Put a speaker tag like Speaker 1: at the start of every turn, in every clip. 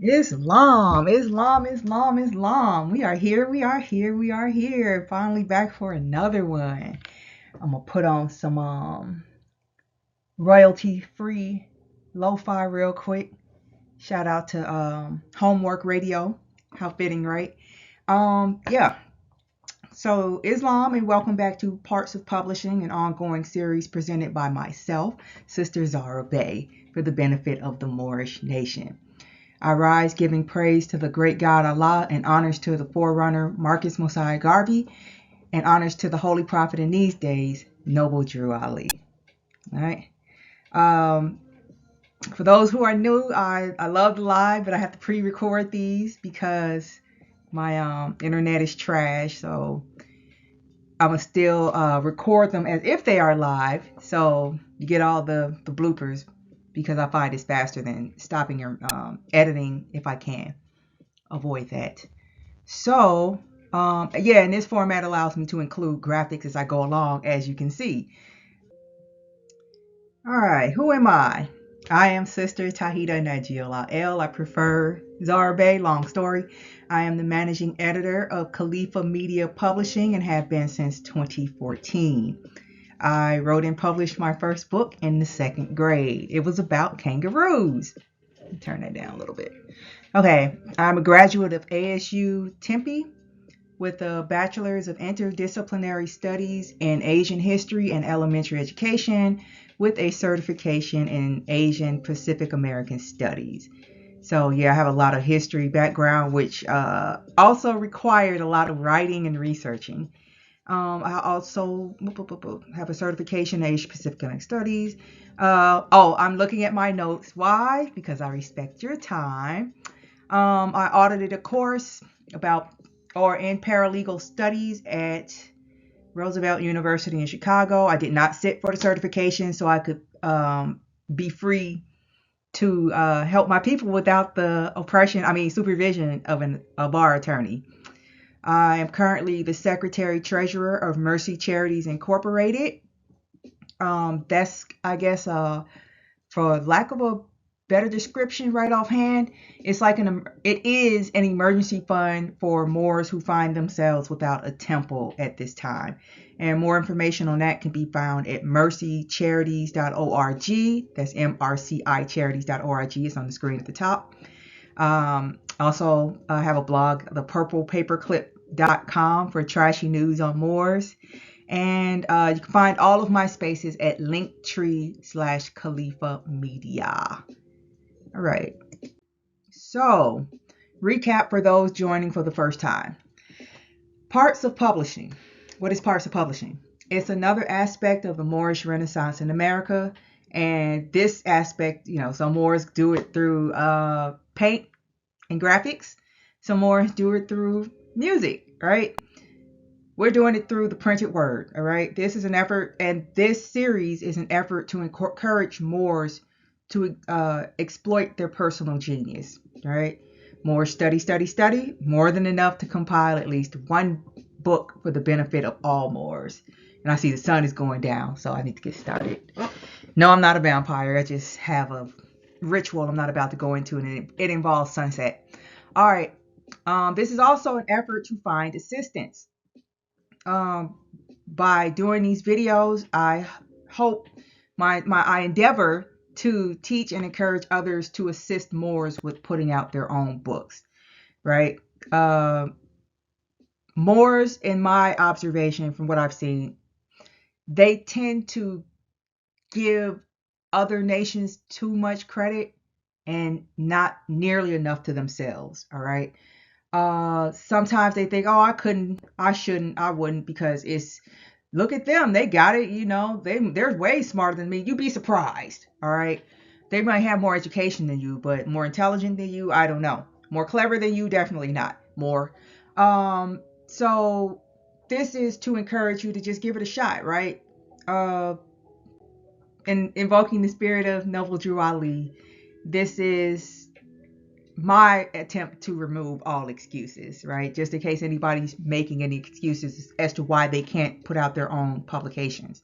Speaker 1: Islam, Islam, Islam, Islam. We are here, we are here, we are here. Finally back for another one. I'm gonna put on some royalty free lo-fi real quick. Shout out to Homework Radio. How fitting, right? Yeah. So Islam and welcome back to Parts of Publishing, an ongoing series presented by myself, Sister Zara Bay, for the benefit of the Moorish nation. I rise giving praise to the great God Allah and honors to the forerunner Marcus Mosiah Garvey and honors to the holy prophet in these days, Noble Drew Ali. All right. Um, for those who are new, I love the live, but I have to pre-record these because my internet is trash. So I'm gonna still record them as if they are live, so you get all the bloopers because I find it's faster than stopping or editing if I can avoid that. So, yeah, and this format allows me to include graphics as I go along, as you can see. All right, who am I? I am Sister Tahita Najila L. I prefer Zara Bay, long story. I am the managing editor of Califa Media Publishing and have been since 2014. I wrote and published my first book in the second grade. It was about kangaroos. Turn that down a little bit. Okay, I'm a graduate of ASU Tempe with a bachelor's of interdisciplinary studies in Asian history and elementary education with a certification in Asian Pacific American studies. So yeah, I have a lot of history background, which also required a lot of writing and researching. I also have a certification in Asia Pacific American Studies. I'm looking at my notes. Why? Because I respect your time. I audited a course about or in paralegal studies at Roosevelt University in Chicago. I did not sit for the certification so I could be free to help my people without the supervision of a bar attorney. I am currently the Secretary Treasurer of Mercy Charities Incorporated. That's, I guess, for lack of a better description right offhand, it is an emergency fund for Moors who find themselves without a temple at this time. And more information on that can be found at mercycharities.org. That's MRCIcharities.org. It's on the screen at the top. Also, I have a blog, thepurplepaperclip.com, for trashy news on Moors. And you can find all of my spaces at linktree/Califa Media. All right. So, recap for those joining for the first time. Parts of publishing. What is parts of publishing? It's another aspect of the Moorish Renaissance in America. And this aspect, some Moors do it through paint and graphics. Some Moors do it through music, right? We're doing it through the printed word, all right? This is an effort, and this series is an effort to encourage Moors to exploit their personal genius, all right? More study, study, study, more than enough to compile at least one book for the benefit of all Moors. And I see the sun is going down, so I need to get started. No, I'm not a vampire. I just have a ritual I'm not about to go into, and it involves sunset. All right. This is also an effort to find assistance. By doing these videos, I hope I endeavor to teach and encourage others to assist Moors with putting out their own books, right? Moors, in my observation from what I've seen, they tend to give other nations too much credit and not nearly enough to themselves, all right? Sometimes they think, oh, I couldn't, I shouldn't, I wouldn't, because look at them, they got it, they're way smarter than me. You'd be surprised, all right? They might have more education than you, but more intelligent than you, I don't know. More clever than you, definitely not. More. So this is to encourage you to just give it a shot, right? And invoking the spirit of Noble Drew Ali, this is my attempt to remove all excuses, right? Just in case anybody's making any excuses as to why they can't put out their own publications.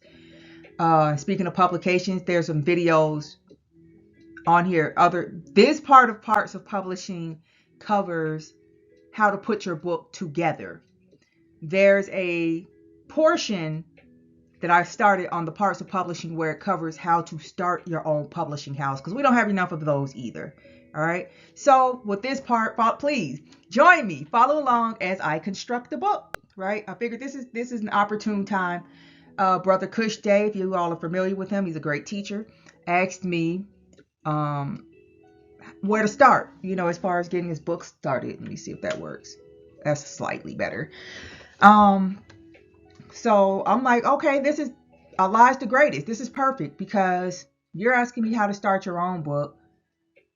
Speaker 1: Speaking of publications, there's some videos on here. This part of parts of publishing covers how to put your book together. There's a portion that I started on the parts of publishing where it covers how to start your own publishing house, because we don't have enough of those either. All right. So with this part, please join me, follow along as I construct the book. Right. I figured this is an opportune time. Brother Kush Dave, you all are familiar with him. He's a great teacher. Asked me um, where to start, as far as getting his book started. Let me see if that works. That's slightly better. Um, so I'm like, okay, this is Allah's the greatest. This is perfect because you're asking me how to start your own book.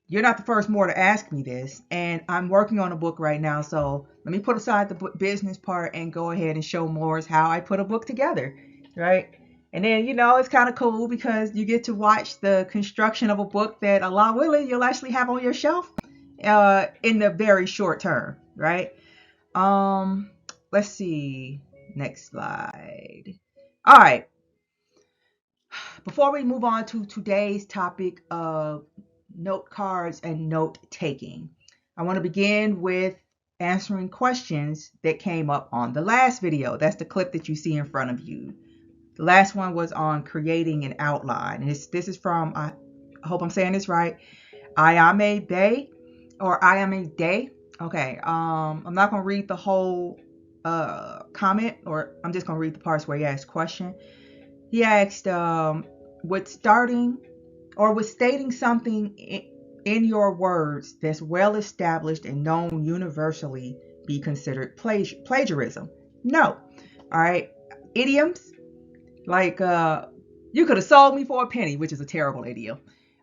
Speaker 1: You're not the first more to ask me this, and I'm working on a book right now. So let me put aside the business part and go ahead and show Morris how I put a book together, right? And then it's kind of cool because you get to watch the construction of a book that Allah willing you'll actually have on your shelf, in the very short term, right? Um, let's see. Next slide. All right. Before we move on to today's topic of note cards and note taking, I want to begin with answering questions that came up on the last video. That's the clip that you see in front of you. The last one was on creating an outline. And this is from, I hope I'm saying this right, Ayame Bay or Ayame Day. Okay, I'm not going to read the whole comment, or I'm just going to read the parts where he asked question. He asked, would stating something in your words that's well established and known universally be considered plagiarism? No. All right. Idioms like you could have sold me for a penny, which is a terrible idiom.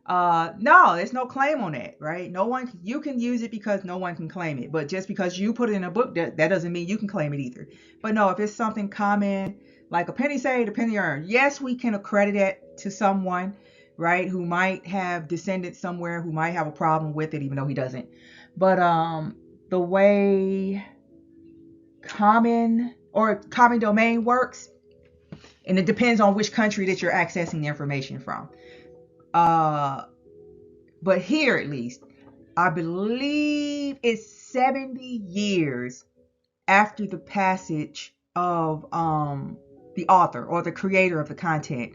Speaker 1: No, there's no claim on that, right? You can use it because no one can claim it. But just because you put it in a book, that doesn't mean you can claim it either. But no, if it's something common, like a penny saved, a penny earned, yes, we can accredit it to someone, right, who might have descendants somewhere who might have a problem with it, even though he doesn't. But the way common domain works, and it depends on which country that you're accessing the information from. But here at least, I believe it's 70 years after the passage of the author or the creator of the content,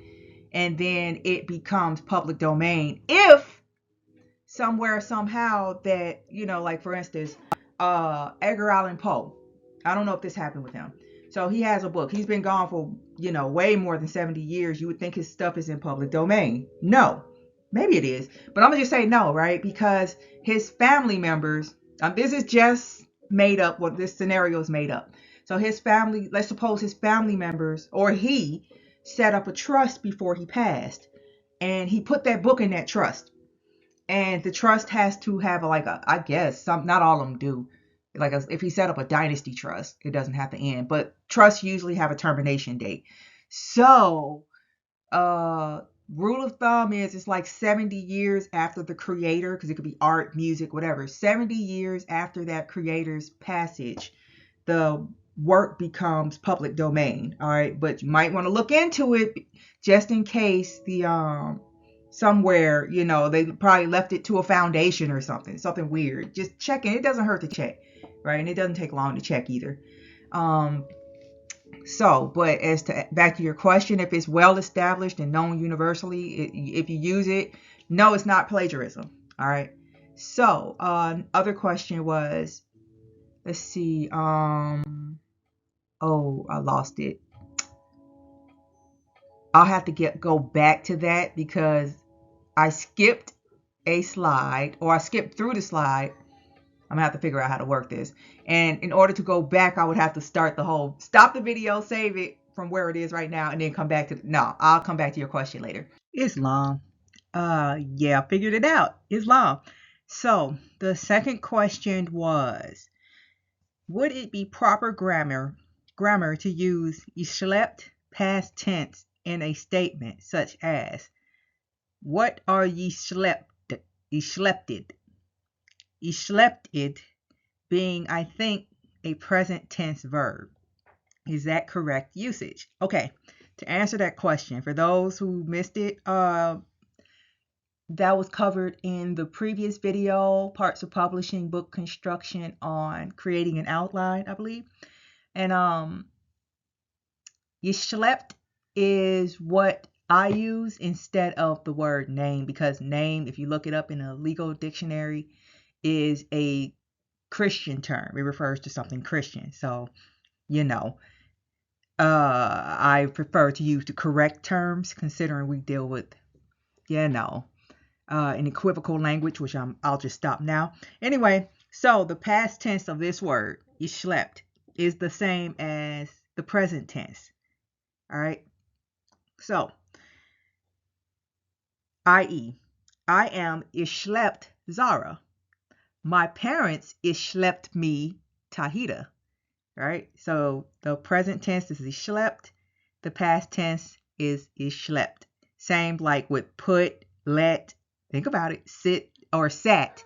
Speaker 1: and then it becomes public domain if somewhere somehow that like for instance, Edgar Allan Poe. I don't know if this happened with him. So he has a book. He's been gone for way more than 70 years. You would think his stuff is in public domain. No, maybe it is, but I'm gonna just say no, right? Because his family members. This is just made up. What this scenario is made up. So his family. Let's suppose his family members or he set up a trust before he passed, and he put that book in that trust, and the trust has to have I guess some, not all of them do, if he set up a dynasty trust, it doesn't have to end, but trusts usually have a termination date. So rule of thumb is it's like 70 years after the creator, because it could be art, music, whatever. 70 years after that creator's passage, the work becomes public domain. All right, but you might want to look into it just in case the somewhere they probably left it to a foundation or something weird. Just checking. It doesn't hurt to check, right? And it doesn't take long to check either. But as to back to your question, if it's well established and known universally, if you use it, no, it's not plagiarism. All right. So other question was, let's see. I lost it. I'll have to go back to that because I skipped a slide, or I skipped through the slide. I'm gonna have to figure out how to work this. And in order to go back, I would have to stop the video, save it from where it is right now, and then come back to, no, I'll come back to your question later. Islam. Yeah, I figured it out. Islam. So the second question was, would it be proper grammar to use slept past tense in a statement such as, what are ye slept? Ye slepted. Ye slepted being, I think, a present tense verb. Is that correct usage? Okay, to answer that question, for those who missed it, that was covered in the previous video, parts of publishing, book construction on creating an outline, I believe. And Yishlept is what I use instead of the word name, because name, if you look it up in a legal dictionary, is a Christian term. It refers to something Christian. So, you know, I prefer to use the correct terms, considering we deal with, an equivocal language, which I'll just stop now. Anyway, so the past tense of this word, yishlept, is the same as the present tense. All right. So, i.e., I am ishlept Zara. My parents ishlept me Tahita. Right? So the present tense is ishlept. The past tense is ishlept. Same like with put, let. Think about it. Sit or sat.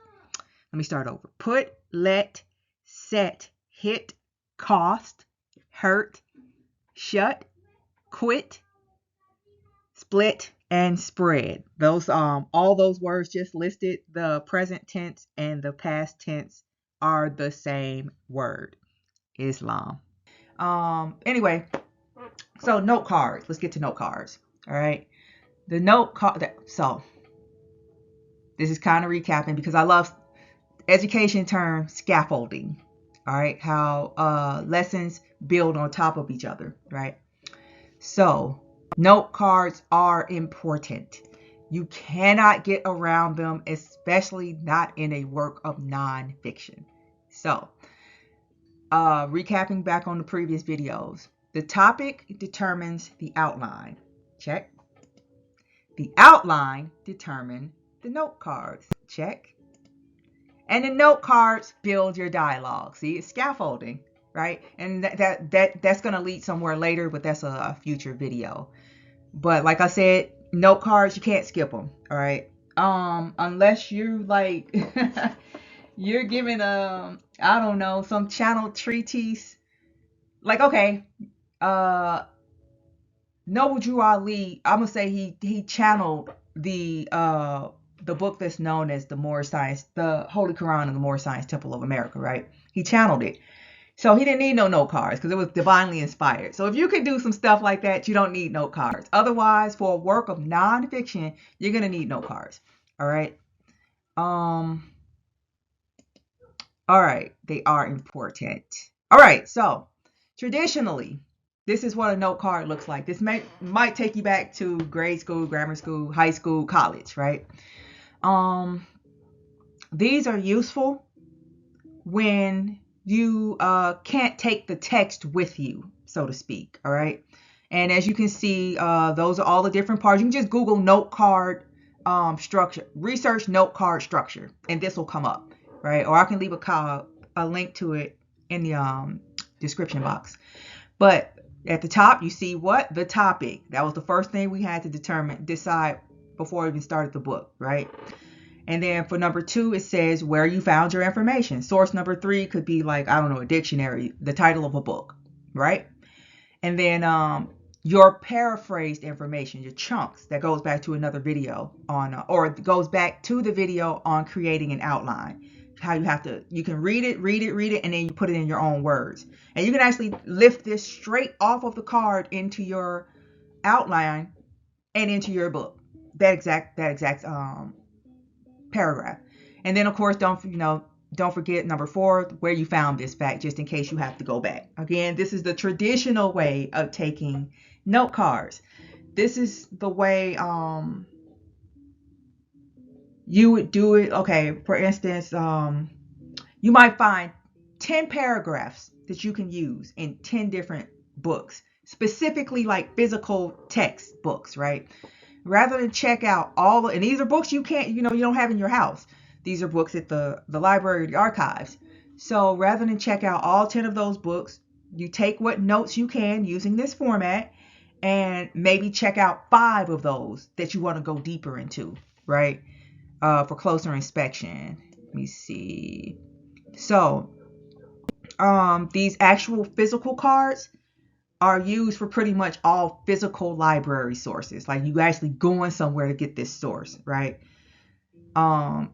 Speaker 1: Let me start over. Put, let, set, hit, cost, hurt, shut, quit, split, and spread. Those all those words just listed, the present tense and the past tense are the same word. Islam. Anyway, so note cards. Let's get to note cards. All right. The note card. So this is kind of recapping because I love education term scaffolding. All right. How lessons build on top of each other. Right. So note cards are important. You cannot get around them, especially not in a work of nonfiction. So, recapping back on the previous videos, the topic determines the outline. Check. The outline determines the note cards. Check. And the note cards build your dialogue. See, it's scaffolding, right? And that's going to lead somewhere later, but that's a future video. But like I said, note cards, you can't skip them, all right? Unless you like you're giving I don't know, some channel treatise. Like, okay, Noble Drew Ali, I'm gonna say he channeled the book that's known as the Moorish Science, the Holy Quran and the Moorish Science Temple of America, right? He channeled it. So he didn't need no note cards because it was divinely inspired. So if you could do some stuff like that, you don't need note cards. Otherwise, for a work of nonfiction, you're gonna need note cards. All right. All right. They are important. All right. So traditionally, this is what a note card looks like. This might take you back to grade school, grammar school, high school, college, right? These are useful when you can't take the text with you, so to speak. All right. And as you can see, those are all the different parts. You can just Google note card structure, research note card structure, and this will come up, right? Or I can leave a link to it in the description box. But at the top, you see what? The topic. That was the first thing we had to decide before we even started the book, right? And then for number 2, it says where you found your information. Source number 3 could be like, I don't know, a dictionary, the title of a book, right? And then your paraphrased information, your chunks, that goes back to another video on, or it goes back to the video on creating an outline. How you can read it, and then you put it in your own words. And you can actually lift this straight off of the card into your outline and into your book. That exact paragraph. And then of course, don't forget number 4, where you found this fact, just in case you have to go back. Again, this is the traditional way of taking note cards. This is the way you would do it. Okay, for instance, you might find 10 paragraphs that you can use in 10 different books, specifically like physical text books, right? Rather than check out and these are books you can't, you don't have in your house. These are books at the library or the archives. So rather than check out all 10 of those books, you take what notes you can using this format and maybe check out 5 of those that you want to go deeper into, right? For closer inspection. Let me see. So, these actual physical cards are used for pretty much all physical library sources. Like you actually going somewhere to get this source, right? Um,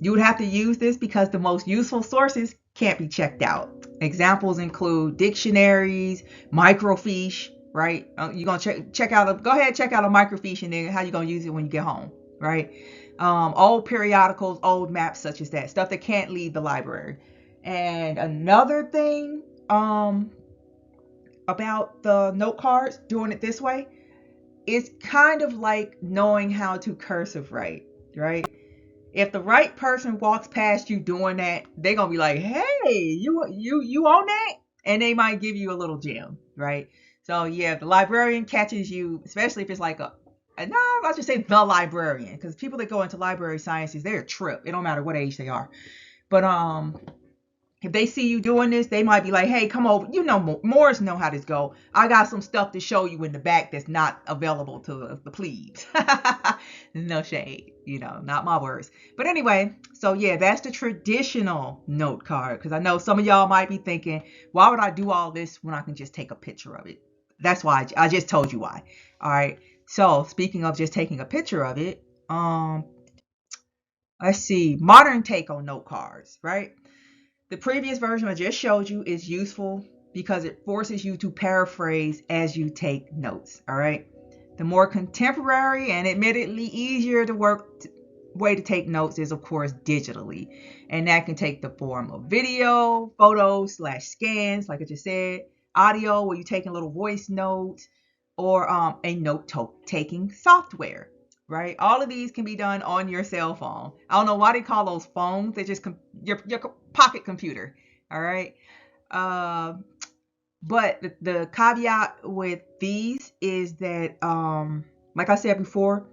Speaker 1: you would have to use this because the most useful sources can't be checked out. Examples include dictionaries, microfiche, right? You're gonna check out go ahead, check out a microfiche, and then how you gonna use it when you get home, right? Old periodicals, old maps, such as that stuff that can't leave the library. And another thing about the note cards, doing it this way, it's kind of like knowing how to cursive write, right? If the right person walks past you doing that, they're gonna be like, "Hey, you on that?" And they might give you a little gem, right? So yeah, if the librarian catches you, especially if it's like no, I should say the librarian, because people that go into library sciences, they're a trip. It don't matter what age they are. But if they see you doing this, they might be like, "Hey, come over. You know, Moors know how this go. I got some stuff to show you in the back that's not available to the plebes." No shade, not my words. But anyway, so yeah, that's the traditional note card. Because I know some of y'all might be thinking, why would I do all this when I can just take a picture of it? That's why I just told you why. All right. So speaking of just taking a picture of it, let's see, modern take on note cards, right? The previous version I just showed you is useful because it forces you to paraphrase as you take notes, all right? The more contemporary and admittedly easier to work way to take notes is, of course, digitally. And that can take the form of video, photos / scans, like I just said, audio, where you're taking little voice notes, or a note-taking software, right? All of these can be done on your cell phone. I don't know why they call those phones. They're just your pocket computer, all right? Uh, but the caveat with these is that, like I said before,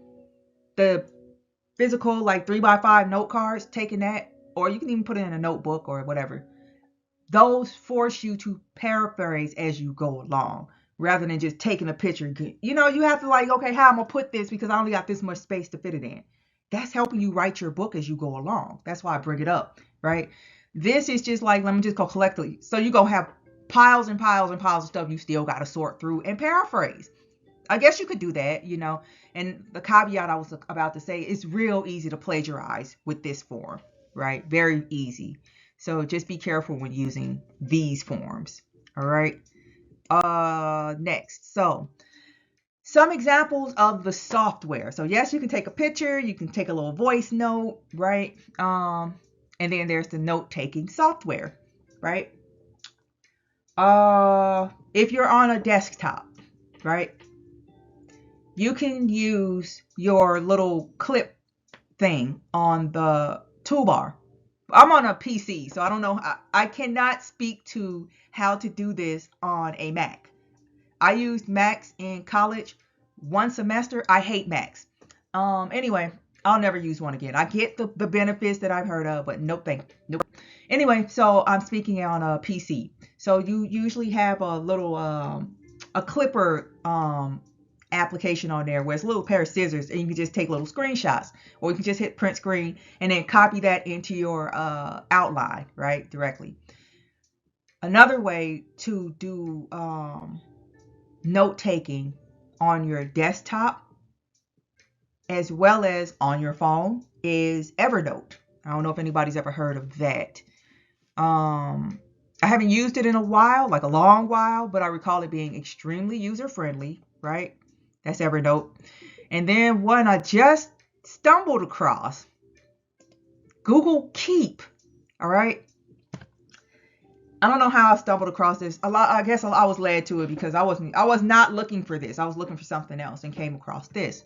Speaker 1: the physical, like 3x5 note cards, taking that, or you can even put it in a notebook or whatever, those force you to paraphrase as you go along rather than just taking a picture. You have to like, okay, how I'm gonna put this because I only got this much space to fit it in. That's helping you write your book as you go along. That's why I bring it up, right? This is just like, let me just go collectively. So you go have piles and piles and piles of stuff you still got to sort through and paraphrase. I guess you could do that, And the caveat I was about to say, it's real easy to plagiarize with this form, right? Very easy. So just be careful when using these forms. All right. Next. So some examples of the software. So yes, you can take a picture, you can take a little voice note, right? And then there's the note-taking software, right? If you're on a desktop, right? You can use your little clip thing on the toolbar. I'm on a PC, so I don't know. I cannot speak to how to do this on a Mac. I used Macs in college one semester. I hate Macs. Anyway, I'll never use one again. I get the benefits that I've heard of, but nope, nope. Anyway, so I'm speaking on a PC. So you usually have a little a clipper application on there where it's a little pair of scissors and you can just take little screenshots, or you can just hit print screen and then copy that into your outline, right, directly. Another way to do note taking on your desktop as well as on your phone is Evernote. I don't know if anybody's ever heard of that. I haven't used it in a while, like a long while, but I recall it being extremely user friendly, right? That's Evernote. And then one I just stumbled across, Google Keep. All right. I don't know how I stumbled across this. I guess I was led to it because I was not looking for this. I was looking for something else and came across this.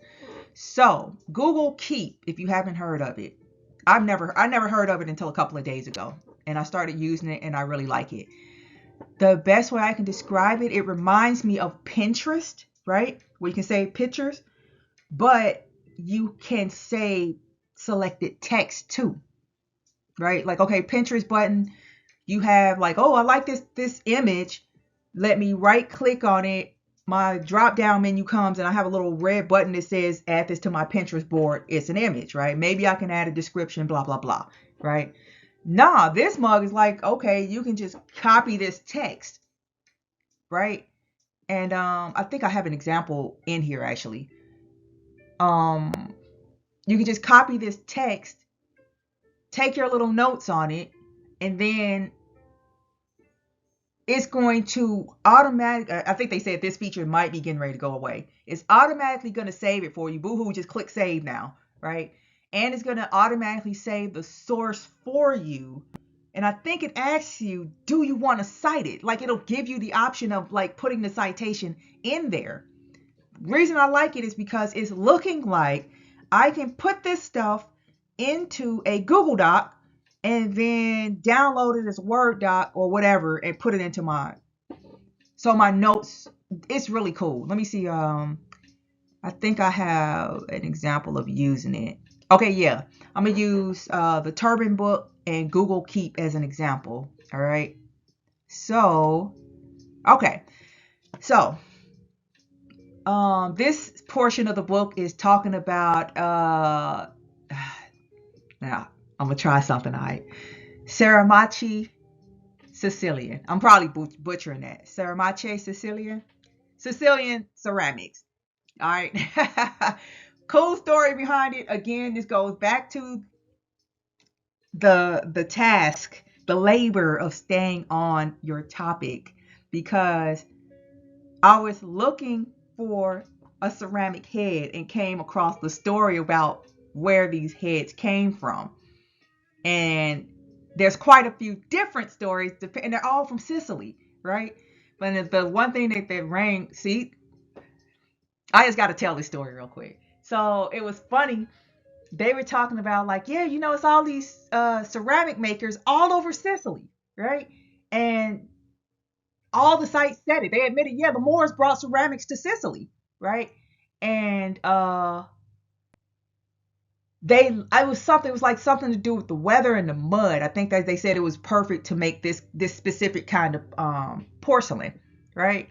Speaker 1: So Google Keep, if you haven't heard of it, I never heard of it until a couple of days ago, and I started using it and I really like it. The best way I can describe it, it reminds me of Pinterest, right? Where you can save pictures, but you can save selected text too, right? Like, okay, Pinterest button, you have like, oh, I like this image. Let me right click on it. My drop down menu comes and I have a little red button that says add this to my Pinterest board. It's an image, right? Maybe I can add a description, blah, blah, blah, right? Nah, this mug is like, okay, you can just copy this text, right? And I think I have an example in here actually. Um, you can just copy this text, take your little notes on it, and then it's going to I think they said this feature might be getting ready to go away. It's automatically going to save it for you. Boohoo, just click save now, right? And it's going to automatically save the source for you. And I think it asks you, do you want to cite it? Like, it'll give you the option of like putting the citation in there. Reason I like it is because it's looking like I can put this stuff into a Google Doc and then download it as a Word doc or whatever and put it into my notes. It's really cool. Let me see. I think I have an example of using it. Okay, yeah. I'm going to use the Turban Book and Google Keep as an example. All right. So, okay. So, this portion of the book is talking about, now, I'm going to try something, all right. Ceramici Sicilian. I'm probably butchering that. Ceramici Sicilian ceramics. All right. Cool story behind it. Again, this goes back to the task, the labor of staying on your topic, because I was looking for a ceramic head and came across the story about where these heads came from. And there's quite a few different stories, and they're all from Sicily, right? But the one thing that rang, see, I just got to tell this story real quick. So it was funny. They were talking about like, yeah, it's all these ceramic makers all over Sicily, right? And all the sites said it. They admitted, yeah, the Moors brought ceramics to Sicily, right? And it was like something to do with the weather and the mud. I think that they said it was perfect to make this specific kind of porcelain, right?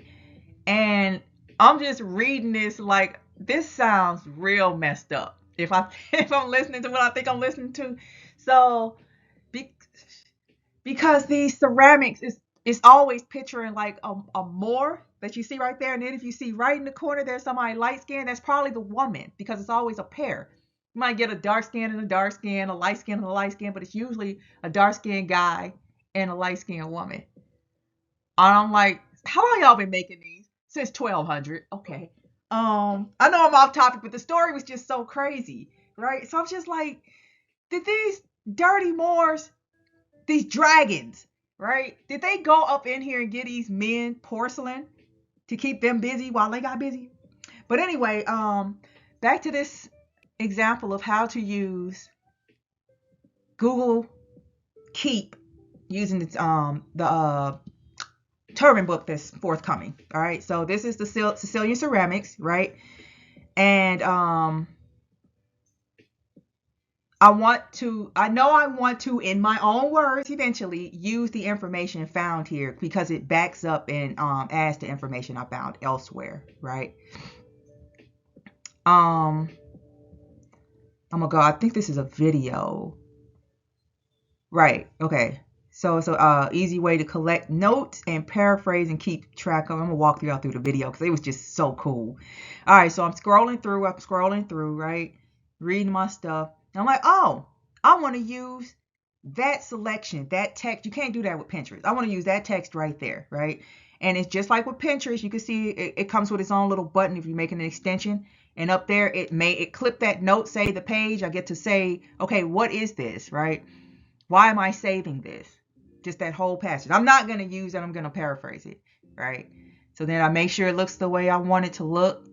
Speaker 1: And I'm just reading this like, this sounds real messed up if I'm listening to what I think I'm listening to. So because these ceramics is always picturing like a Moor that you see right there, and then if you see right in the corner there's somebody light skinned, that's probably the woman, because it's always a pair. You might get a dark skin and a dark skin, a light skin and a light skin, but it's usually a dark skinned guy and a light skinned woman. And I'm like, how long y'all been making these? Since 1200. Okay. I know I'm off topic, but the story was just so crazy, right? So I'm just like, did these dirty Moors, these dragons, right? Did they go up in here and get these men porcelain to keep them busy while they got busy? But anyway, back to this example of how to use Google Keep using the Turban Book that's forthcoming. All right, so this is the Sicilian ceramics, right? And I want to, in my own words, eventually use the information found here, because it backs up and adds the information I found elsewhere, right? Oh my God, I think this is a video. Right, okay. So it's a easy way to collect notes and paraphrase and keep track of. I'm gonna walk y'all through the video because it was just so cool. All right, so I'm scrolling through, right? Reading my stuff. And I'm like, oh, I want to use that selection, that text. You can't do that with Pinterest. I want to use that text right there, right? And it's just like with Pinterest. You can see it comes with its own little button if you're making an extension. And up there, it clip that note, save the page. I get to say, okay, what is this, right? Why am I saving this? Just that whole passage. I'm not going to use it. I'm going to paraphrase it, right? So then I make sure it looks the way I want it to look.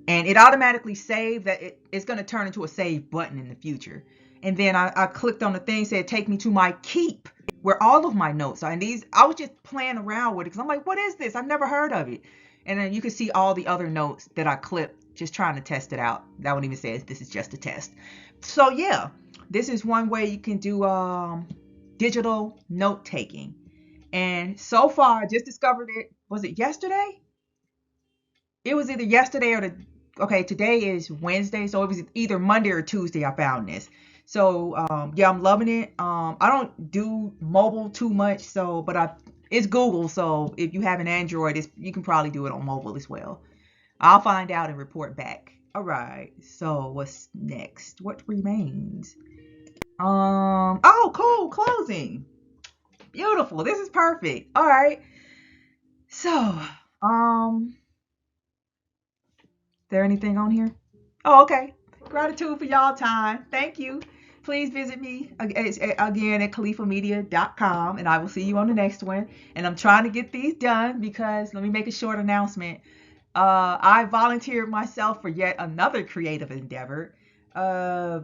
Speaker 1: And it automatically saved that it's going to turn into a save button in the future. And then I clicked on the thing, said take me to my Keep, where all of my notes are. And these, I was just playing around with it because I'm like, what is this? I've never heard of it. And then you can see all the other notes that I clipped, just trying to test it out. That one even says this is just a test. So yeah, this is one way you can do digital note taking. And so far, I just discovered it. Was it yesterday? It was either yesterday or today is Wednesday, so it was either Monday or Tuesday I found this. So yeah, I'm loving it. I don't do mobile too much, but it's Google, so if you have an Android, you can probably do it on mobile as well. I'll find out and report back. All right. So what's next? What remains? Oh, cool. Closing. Beautiful. This is perfect. All right. So, there anything on here? Oh, okay. Gratitude for y'all time. Thank you. Please visit me again at califamedia.com, and I will see you on the next one. And I'm trying to get these done because let me make a short announcement. I volunteered myself for yet another creative endeavor. Uh,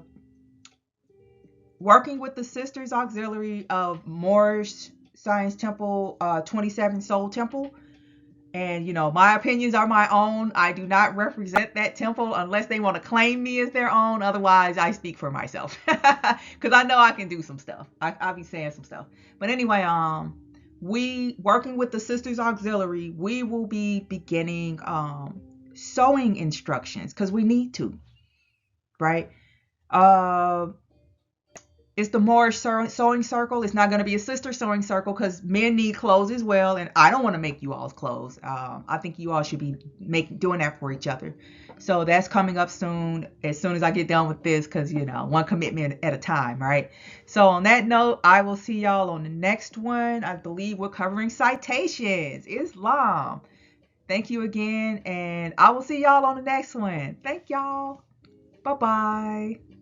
Speaker 1: Working with the Sisters Auxiliary of Moorish Science Temple, 27 Soul Temple. And, my opinions are my own. I do not represent that temple unless they want to claim me as their own. Otherwise, I speak for myself. Because I know I can do some stuff. I'll be saying some stuff. But anyway, we working with the Sisters Auxiliary, we will be beginning sewing instructions because we need to, right? Uh, it's the Moorish sewing circle. It's not going to be a sister sewing circle because men need clothes as well, and I don't want to make you all's clothes. I think you all should be doing that for each other. So that's coming up soon. As soon as I get done with this, because one commitment at a time, right? So on that note, I will see y'all on the next one. I believe we're covering citations, Islam. Thank you again, and I will see y'all on the next one. Thank y'all. Bye bye.